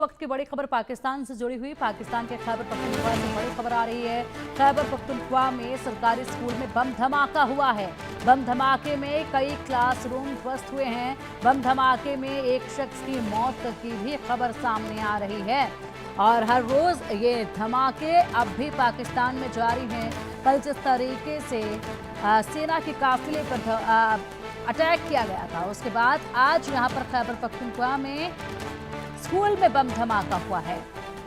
वक्त की बड़ी खबर पाकिस्तान से जुड़ी हुई। पाकिस्तान के खैबर पख्तूनख्वा से बड़ी खबर आ रही है। खैबर पख्तूनख्वा में सरकारी स्कूल में बम धमाका हुआ है। बम धमाके में कई क्लासरूम ध्वस्त हुए हैं। बम धमाके में एक शख्स की मौत की भी खबर सामने आ रही है और हर रोज ये धमाके अब भी पाकिस्तान में जारी हैं। कल जिस तरीके से सेना के काफिले पर अटैक किया गया था, उसके बाद आज यहाँ पर खैबर पख्तूनख्वा में स्कूल में बम धमाका हुआ है।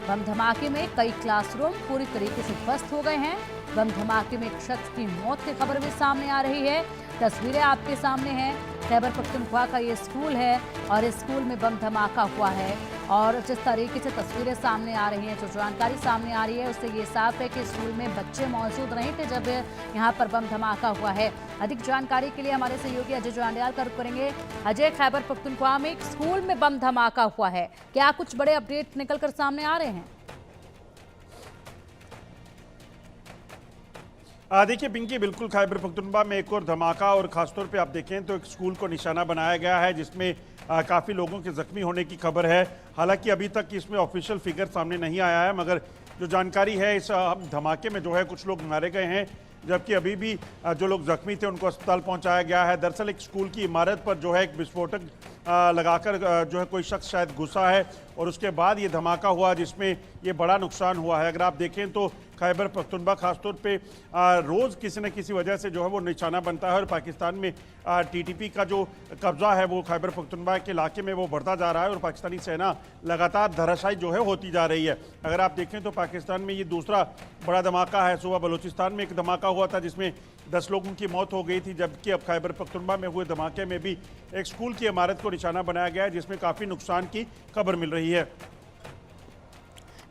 बम धमाके में कई क्लासरूम पूरी तरीके से ध्वस्त हो गए हैं। बम धमाके में एक शख्स की मौत की खबर भी सामने आ रही है। तस्वीरें आपके सामने हैं। खैबर पख्तूनख्वा का ये स्कूल है और इस स्कूल में बम धमाका हुआ है और जिस तरीके से तस्वीरें सामने आ रही हैं, जो जानकारी सामने आ रही है, उससे ये साफ है कि स्कूल में बच्चे मौजूद नहीं थे जब यहाँ पर बम धमाका हुआ है। अधिक जानकारी के लिए हमारे सहयोगी अजय जांडियाल का रुख करेंगे। अजय, खैबर पख्तूनख्वा में एक स्कूल में बम धमाका हुआ है, क्या कुछ बड़े अपडेट निकल कर सामने आ रहे हैं? देखिए पिंकी, बिल्कुल खैबर पख्तूनख्वा में एक और धमाका और खासतौर पे आप देखें तो एक स्कूल को निशाना बनाया गया है जिसमें काफ़ी लोगों के जख्मी होने की खबर है। हालांकि अभी तक इसमें ऑफिशियल फिगर सामने नहीं आया है, मगर जो जानकारी है इस धमाके में जो है कुछ लोग मारे गए हैं, जबकि अभी भी जो लोग जख्मी थे उनको अस्पताल पहुंचाया गया है। दरअसल एक स्कूल की इमारत पर जो है एक विस्फोटक लगाकर जो है कोई शख्स शायद घुसा है और उसके बाद ये धमाका हुआ जिसमें ये बड़ा नुकसान हुआ है। अगर आप देखें तो खैबर पख्तूनख्वा खासतौर पे रोज़ किसी न किसी वजह से जो है वो निशाना बनता है और पाकिस्तान में टीटीपी का जो कब्जा है वो खैबर पख्तूनख्वा के इलाके में वो बढ़ता जा रहा है और पाकिस्तानी सेना लगातार धराशायी जो है होती जा रही है। अगर आप देखें तो पाकिस्तान में ये दूसरा बड़ा धमाका है। सुबह बलूचिस्तान में एक धमाका हुआ था जिसमें 10 लोगों की मौत हो गई थी, जबकि अब खैबर पख्तूनख्वा में हुए धमाके में भी एक स्कूल की इमारत को निशाना बनाया गया है जिसमें काफ़ी नुकसान की खबर मिल रही है।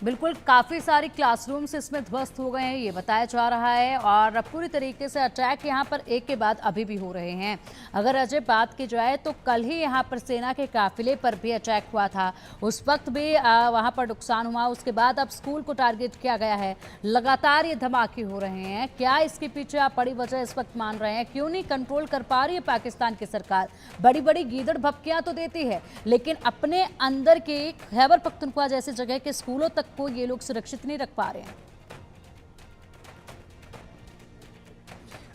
बिल्कुल, काफ़ी सारी क्लासरूम्स इसमें ध्वस्त हो गए हैं, ये बताया जा रहा है और पूरी तरीके से अटैक यहाँ पर एक के बाद अभी भी हो रहे हैं। अगर अजय बात की जाए तो कल ही यहाँ पर सेना के काफिले पर भी अटैक हुआ था, उस वक्त भी वहाँ पर नुकसान हुआ। उसके बाद अब स्कूल को टारगेट किया गया है। लगातार ये धमाके हो रहे हैं। क्या इसके पीछे आप बड़ी वजह इस वक्त मान रहे हैं? क्यों नहीं कंट्रोल कर पा रही है पाकिस्तान की सरकार? बड़ी बड़ी गीदड़ भपकियाँ तो देती है, लेकिन अपने अंदर के खैबर पख्तूनख्वा जैसे जगह के स्कूलों तक को ये लोग सुरक्षित नहीं रख पा रहे हैं।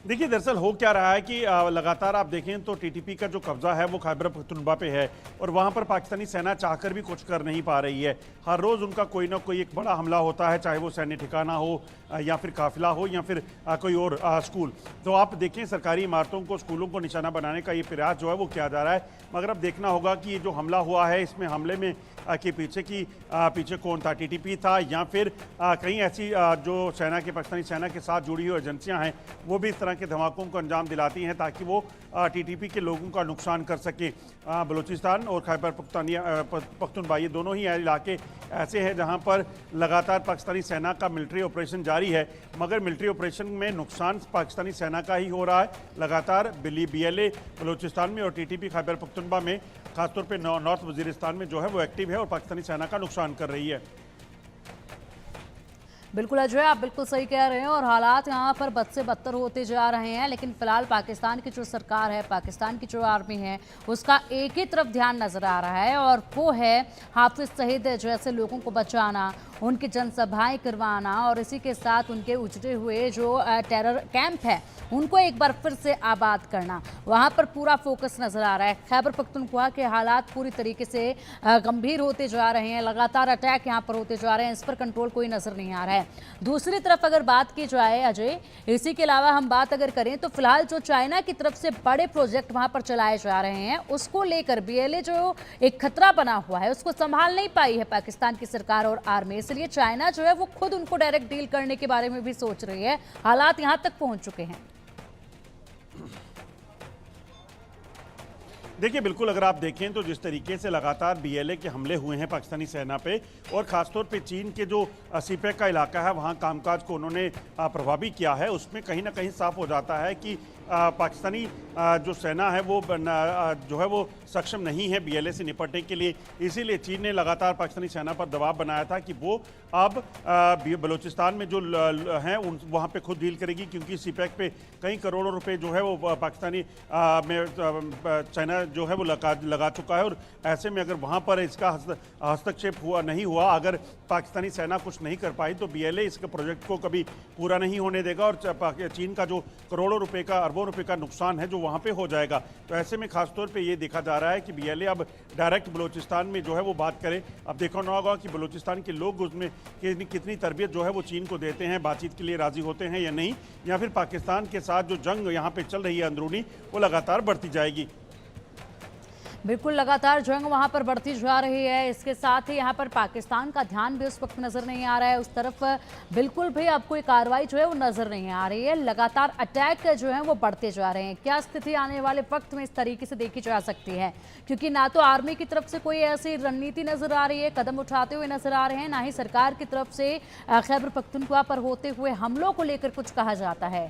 देखिए दरअसल हो क्या रहा है कि लगातार आप देखें तो टीटीपी का जो कब्जा है वो खैबर पख्तूनख्वा पे है और वहाँ पर पाकिस्तानी सेना चाहकर भी कुछ कर नहीं पा रही है। हर रोज़ उनका कोई ना कोई एक बड़ा हमला होता है, चाहे वो सैन्य ठिकाना हो या फिर काफिला हो या फिर कोई और स्कूल। तो आप देखें सरकारी इमारतों को, स्कूलों को निशाना बनाने का ये प्रयास जो है वो किया जा रहा है, मगर अब देखना होगा कि ये जो हमला हुआ है इसमें हमले में के पीछे कौन था? टीटीपी था या फिर कहीं ऐसी जो सेना के, पाकिस्तानी सेना के साथ जुड़ी हुई एजेंसियां हैं वो भी इस तरह के धमाकों को अंजाम दिलाती हैं ताकि वो टीटीपी के लोगों का नुकसान कर सके। बलूचिस्तान और खैबर पख्तूनख्वा ये दोनों ही इलाके ऐसे हैं जहां पर लगातार पाकिस्तानी सेना का मिलिट्री ऑपरेशन जारी है, मगर मिलिट्री ऑपरेशन में नुकसान पाकिस्तानी सेना का ही हो रहा है। लगातार BLA बलूचिस्तान में और टीटीपी खैबर पख्तूनख्वा में खासतौर पे नॉर्थ वजीरिस्तान में जो है वो एक्टिव है और पाकिस्तानी सेना का नुकसान कर रही है। बिल्कुल अजय, आप बिल्कुल सही कह रहे हैं और हालात यहाँ पर बद से बदतर होते जा रहे हैं, लेकिन फिलहाल पाकिस्तान की जो सरकार है, पाकिस्तान की जो आर्मी है, उसका एक ही तरफ ध्यान नजर आ रहा है और वो है हाफिज सईद जैसे लोगों को बचाना, उनकी जनसभाएं करवाना और इसी के साथ उनके उजड़े हुए जो टेरर कैंप है उनको एक बार फिर से आबाद करना। वहाँ पर पूरा फोकस नजर आ रहा है। खैबर पख्तूनख्वा के हालात पूरी तरीके से गंभीर होते जा रहे हैं। लगातार अटैक यहाँ पर होते जा रहे हैं, इस पर कंट्रोल कोई नजर नहीं आ रहा है। दूसरी तरफ अगर बात की जाए अजय, इसी के अलावा हम बात अगर करें तो फिलहाल जो चाइना की तरफ से बड़े प्रोजेक्ट वहां पर चलाए जा रहे हैं उसको लेकर BLA जो एक खतरा बना हुआ है उसको संभाल नहीं पाई है पाकिस्तान की सरकार और आर्मी, इसलिए चाइना जो है वो खुद उनको डायरेक्ट डील करने के बारे में भी सोच रही है। हालात यहां तक पहुंच चुके हैं। देखिए बिल्कुल, अगर आप देखें तो जिस तरीके से लगातार BLA के हमले हुए हैं पाकिस्तानी सेना पे और ख़ासतौर पे चीन के जो सीपेक का इलाका है वहाँ कामकाज को उन्होंने प्रभावी किया है, उसमें कहीं ना कहीं साफ हो जाता है कि पाकिस्तानी जो सेना है वो जो है वो सक्षम नहीं है BLA से निपटने के लिए। इसीलिए चीन ने लगातार पाकिस्तानी सेना पर दबाव बनाया था कि वो अब बलूचिस्तान में जो हैं उन वहाँ पे खुद डील करेगी, क्योंकि CPEC पे कई करोड़ों रुपए जो है वो पाकिस्तानी में चाइना जो है वो लगा चुका है। और ऐसे में अगर वहाँ पर इसका हस्तक्षेप नहीं हुआ, अगर पाकिस्तानी सेना कुछ नहीं कर पाई, तो BLA इसके प्रोजेक्ट को कभी पूरा नहीं होने देगा और चीन का जो करोड़ों रुपए का, अरबों रुपए का नुकसान है जो वहाँ पे हो जाएगा। तो ऐसे में खासतौर पे ये देखा जा रहा है कि BLA अब डायरेक्ट बलूचिस्तान में जो है वो बात करे। अब देखना होगा कि बलूचिस्तान के लोग उसमें कितनी तरबियत जो है वो चीन को देते हैं, बातचीत के लिए राजी होते हैं या नहीं, या फिर पाकिस्तान के साथ जो जंग यहाँ पे चल रही है अंदरूनी, वो लगातार बढ़ती जाएगी। बिल्कुल, लगातार जंग वहां पर बढ़ती जा रही है। इसके साथ ही यहां पर पाकिस्तान का ध्यान भी उस वक्त नजर नहीं आ रहा है, उस तरफ बिल्कुल भी अब कोई कार्रवाई जो है वो नजर नहीं आ रही है। लगातार अटैक जो है वो बढ़ते जा रहे हैं। क्या स्थिति आने वाले वक्त में इस तरीके से देखी जा सकती है, क्योंकि ना तो आर्मी की तरफ से कोई ऐसी रणनीति नजर आ रही है, कदम उठाते हुए नजर आ रहे हैं, ना ही सरकार की तरफ से खैबर पख्तूनख्वा पर होते हुए हमलों को लेकर कुछ कहा जाता है।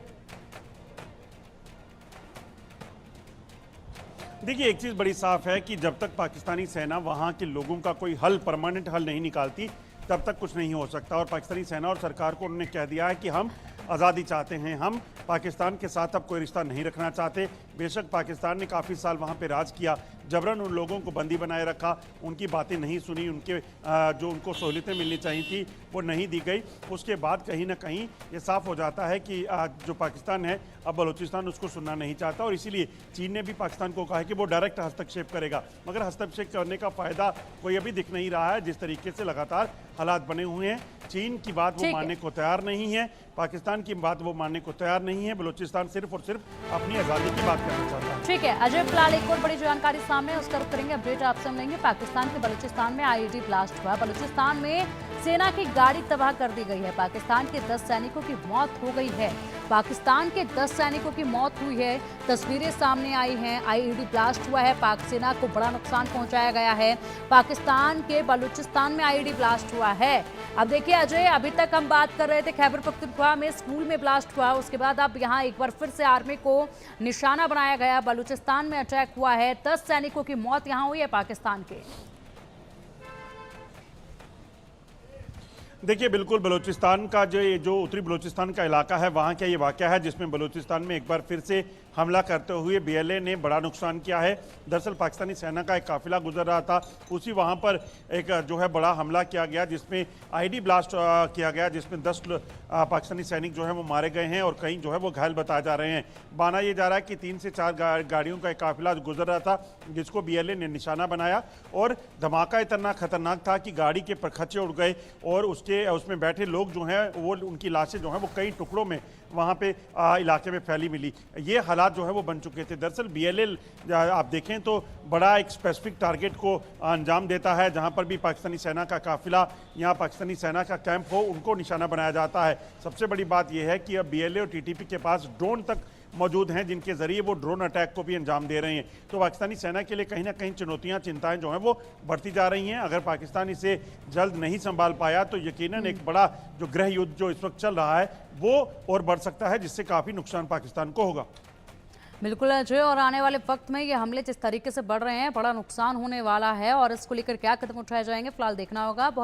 देखिए, एक चीज़ बड़ी साफ है कि जब तक पाकिस्तानी सेना वहाँ के लोगों का कोई परमानेंट हल नहीं निकालती, तब तक कुछ नहीं हो सकता। और पाकिस्तानी सेना और सरकार को उन्होंने कह दिया है कि हम आज़ादी चाहते हैं, हम पाकिस्तान के साथ अब कोई रिश्ता नहीं रखना चाहते। बेशक पाकिस्तान ने काफ़ी साल वहाँ पे राज किया, जबरन उन लोगों को बंदी बनाए रखा, उनकी बातें नहीं सुनी, उनके जो उनको सहूलियतें मिलनी चाहिए थी वो नहीं दी गई। उसके बाद कहीं ना कहीं ये साफ हो जाता है कि जो पाकिस्तान है अब बलूचिस्तान उसको सुनना नहीं चाहता, और इसीलिए चीन ने भी पाकिस्तान को कहा है कि वो डायरेक्ट हस्तक्षेप करेगा। मगर हस्तक्षेप करने का फ़ायदा कोई अभी दिख नहीं रहा है। जिस तरीके से लगातार हालात बने हुए हैं, चीन की बात वो मानने को तैयार नहीं है, पाकिस्तान की बात वो मानने को तैयार नहीं है। बलूचिस्तान सिर्फ और सिर्फ अपनी आज़ादी की बात करना चाहता है। ठीक है अजय, फिलहाल एक और बड़ी जानकारी सामने, उसका रुख करेंगे, अपडेट आपसे हम लेंगे। पाकिस्तान के बलूचिस्तान में IED ब्लास्ट हुआ। बलूचिस्तान में सेना की गाड़ी तबाह कर दी गई है। पाकिस्तान के 10 सैनिकों की मौत हो गई है। पाकिस्तान के 10 सैनिकों की मौत हुई है, तस्वीरें सामने आई हैं। IED ब्लास्ट हुआ है, पाक सेना को बड़ा नुकसान पहुंचाया गया है। पाकिस्तान के बलूचिस्तान में IED ब्लास्ट हुआ है। अब देखिए अजय, अभी तक हम बात कर रहे थे खैबर पख्तूनख्वा में स्कूल में ब्लास्ट हुआ, उसके बाद अब यहाँ एक बार फिर से आर्मी को निशाना बनाया गया। बलूचिस्तान में अटैक हुआ है, 10 सैनिकों की मौत यहाँ हुई है पाकिस्तान के। देखिए, बिल्कुल बलूचिस्तान का जो उत्तरी बलूचिस्तान का इलाका है, वहाँ का ये वाक़या है जिसमें बलूचिस्तान में एक बार फिर से हमला करते हुए BLA ने बड़ा नुकसान किया है। दरअसल पाकिस्तानी सेना का एक काफिला गुजर रहा था, उसी वहाँ पर एक जो है बड़ा हमला किया गया, जिसमें IED ब्लास्ट किया गया, जिसमें 10 पाकिस्तानी सैनिक जो है वो मारे गए हैं और कई जो है वो घायल बताए जा रहे हैं। माना ये जा रहा है कि 3 से 4 गाड़ियों का एक काफिला गुजर रहा था, जिसको BLA ने निशाना बनाया, और धमाका इतना खतरनाक था कि गाड़ी के परखच्चे उड़ गए और उसमें बैठे लोग जो हैं वो, उनकी लाशें जो हैं वो कई टुकड़ों में वहाँ पे इलाके में फैली मिली। ये हालात जो है वो बन चुके थे। दरअसल BLA आप देखें तो बड़ा एक स्पेसिफिक टारगेट को अंजाम देता है, जहाँ पर भी पाकिस्तानी सेना का काफिला या पाकिस्तानी सेना का कैंप हो, उनको निशाना बनाया जाता है। सबसे बड़ी बात यह है कि अब BLA और TTP के पास ड्रोन तक मौजूद हैं, जिनके जरिए वो ड्रोन अटैक को भी अंजाम दे रहे हैं। तो पाकिस्तानी सेना के लिए कहीं ना कहीं चुनौतियां, चिंताएं जो हैं वो बढ़ती जा रही हैं। अगर पाकिस्तान इसे जल्द नहीं संभाल पाया तो यकीनन एक बड़ा जो गृह युद्ध जो इस वक्त चल रहा है वो और बढ़ सकता है, जिससे काफ़ी नुकसान पाकिस्तान को होगा। बिल्कुल अजय, और आने वाले वक्त में ये हमले जिस तरीके से बढ़ रहे हैं, बड़ा नुकसान होने वाला है, और इसको लेकर क्या कदम उठाए जाएंगे फिलहाल देखना होगा।